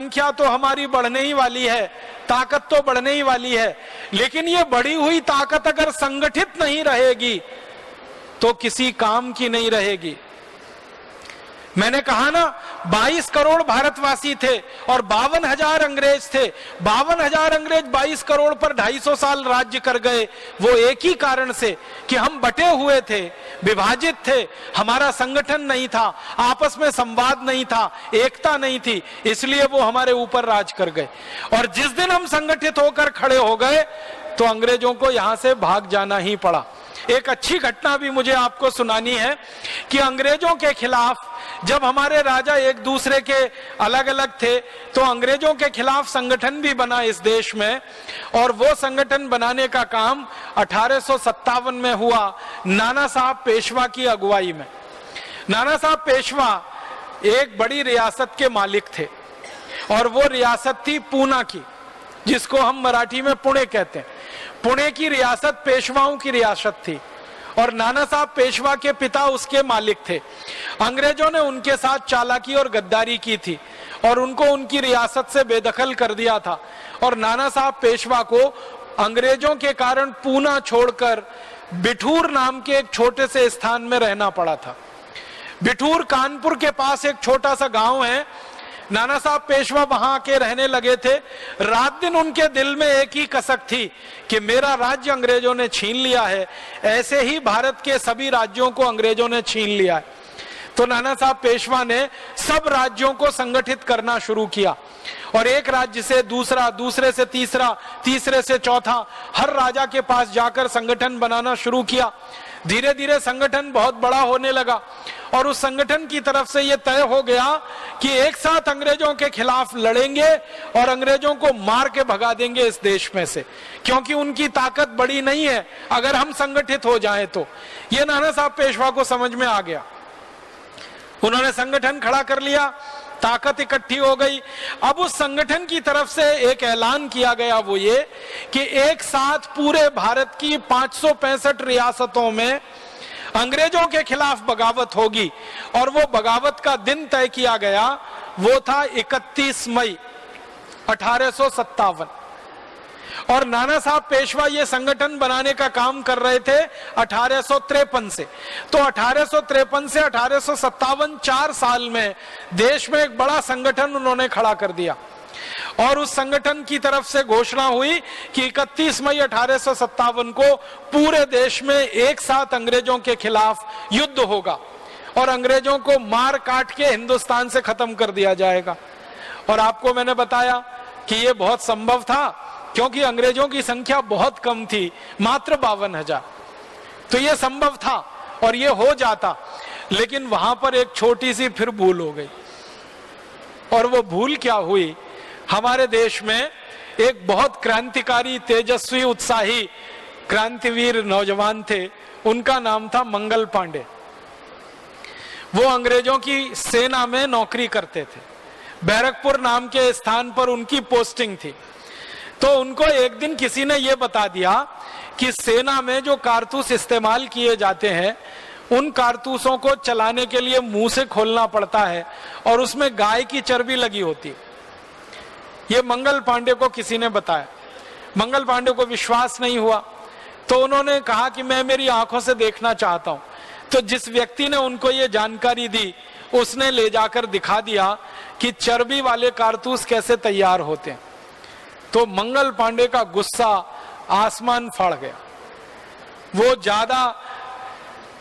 संख्या तो हमारी बढ़ने ही वाली है, ताकत तो बढ़ने ही वाली है, लेकिन ये बढ़ी हुई ताकत अगर संगठित नहीं रहेगी तो किसी काम की नहीं रहेगी। मैंने कहा ना 22 करोड़ भारतवासी थे और 52,000 अंग्रेज थे। 52,000 अंग्रेज 22 करोड़ पर 250 साल राज्य कर गए। वो एक ही कारण से कि हम बटे हुए थे, विभाजित थे, हमारा संगठन नहीं था, आपस में संवाद नहीं था, एकता नहीं थी, इसलिए वो हमारे ऊपर राज कर गए। और जिस दिन हम संगठित होकर खड़े हो गए तो अंग्रेजों को यहां से भाग जाना ही पड़ा। एक अच्छी घटना भी मुझे आपको सुनानी है कि अंग्रेजों के खिलाफ जब हमारे राजा एक दूसरे के अलग अलग थे तो अंग्रेजों के खिलाफ संगठन भी बना इस देश में, और वो संगठन बनाने का काम 1857 में हुआ नाना साहब पेशवा की अगुवाई में। नाना साहब पेशवा एक बड़ी रियासत के मालिक थे और वो रियासत थी पूना की, जिसको हम मराठी में पुणे कहते हैं। पुणे की रियासत पेशवाओं की रियासत थी और नाना साहब पेशवा के पिता उसके मालिक थे। अंग्रेजों ने उनके साथ चालाकी और गद्दारी की थी और उनको उनकी रियासत से बेदखल कर दिया था और नाना साहब पेशवा को अंग्रेजों के कारण पूना छोड़कर बिठूर नाम के एक छोटे से स्थान में रहना पड़ा था। बिठूर कानपुर के पास एक छोटा सा गांव है। नाना साहब पेशवा वहां के रहने लगे थे। रात दिन उनके दिल में एक ही कसक थी कि मेरा राज्य अंग्रेजों ने छीन लिया है, ऐसे ही भारत के सभी राज्यों को अंग्रेजों ने छीन लिया है। तो नाना साहब पेशवा ने सब राज्यों को संगठित करना शुरू किया और एक राज्य से दूसरा, दूसरे से तीसरा, तीसरे से चौथा, हर राजा के पास जाकर संगठन बनाना शुरू किया। धीरे धीरे संगठन बहुत बड़ा होने लगा और उस संगठन की तरफ से यह तय हो गया कि एक साथ अंग्रेजों के खिलाफ लड़ेंगे और अंग्रेजों को मार के भगा देंगे इस देश में से, क्योंकि उनकी ताकत बड़ी नहीं है अगर हम संगठित हो जाएं तो। यह नाना साहब पेशवा को समझ में आ गया। उन्होंने संगठन खड़ा कर लिया, ताकत इकट्ठी हो गई। अब उस संगठन की तरफ से एक ऐलान किया गया, वो ये कि एक साथ पूरे भारत की 565 रियासतों में अंग्रेजों के खिलाफ बगावत होगी और वो बगावत का दिन तय किया गया, वो था 31 मई 1857। और नाना साहब पेशवा ये संगठन बनाने का काम कर रहे थे 1853 से। तो 1853 से 1857 4 साल में देश में एक बड़ा संगठन उन्होंने खड़ा कर दिया और उस संगठन की तरफ से घोषणा हुई कि 31 मई 1857 को पूरे देश में एक साथ अंग्रेजों के खिलाफ युद्ध होगा और अंग्रेजों को मार काट के हिंदुस्तान से खत्म कर दिया जाएगा। और आपको मैंने बताया कि यह बहुत संभव था क्योंकि अंग्रेजों की संख्या बहुत कम थी, मात्र 52,000। तो यह संभव था और यह हो जाता, लेकिन वहां पर एक छोटी सी फिर भूल हो गई। और वो भूल क्या हुई? हमारे देश में एक बहुत क्रांतिकारी, तेजस्वी, उत्साही क्रांतिवीर नौजवान थे, उनका नाम था मंगल पांडे। वो अंग्रेजों की सेना में नौकरी करते थे। बैरकपुर नाम के स्थान पर उनकी पोस्टिंग थी। तो उनको एक दिन किसी ने यह बता दिया कि सेना में जो कारतूस इस्तेमाल किए जाते हैं उन कारतूसों को चलाने के लिए मुंह से खोलना पड़ता है और उसमें गाय की चर्बी लगी होती है। ये मंगल पांडे को किसी ने बताया। मंगल पांडे को विश्वास नहीं हुआ तो उन्होंने कहा कि मैं मेरी आंखों से देखना चाहता हूं। तो जिस व्यक्ति ने उनको ये जानकारी दी उसने ले जाकर दिखा दिया कि चर्बी वाले कारतूस कैसे तैयार होते हैं। तो मंगल पांडे का गुस्सा आसमान फाड़ गया। वो ज्यादा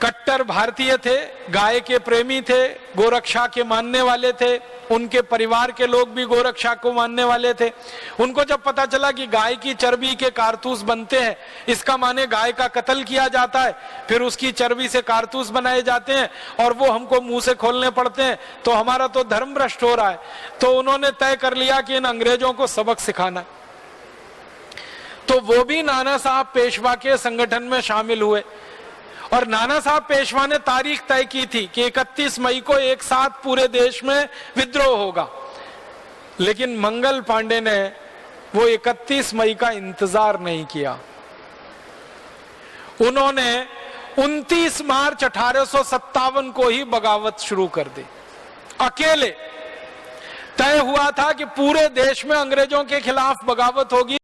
कट्टर भारतीय थे, गाय के प्रेमी थे, गोरक्षा के मानने वाले थे, उनके परिवार के लोग भी गोरक्षा को मानने वाले थे। उनको जब पता चला कि गाय की चर्बी के कारतूस बनते हैं, इसका माने गाय का कत्ल किया जाता है, फिर उसकी चर्बी से कारतूस बनाए जाते हैं और वो हमको मुंह से खोलने पड़ते हैं, तो हमारा तो धर्म भ्रष्ट हो रहा है। तो उन्होंने तय कर लिया कि इन अंग्रेजों को सबक सिखाना। तो वो भी नाना साहब पेशवा के संगठन में शामिल हुए और नाना साहब पेशवा ने तारीख तय की थी कि 31 मई को एक साथ पूरे देश में विद्रोह होगा। लेकिन मंगल पांडे ने वो 31 मई का इंतजार नहीं किया। उन्होंने 29 मार्च 1857 को ही बगावत शुरू कर दी, अकेले। तय हुआ था कि पूरे देश में अंग्रेजों के खिलाफ बगावत होगी।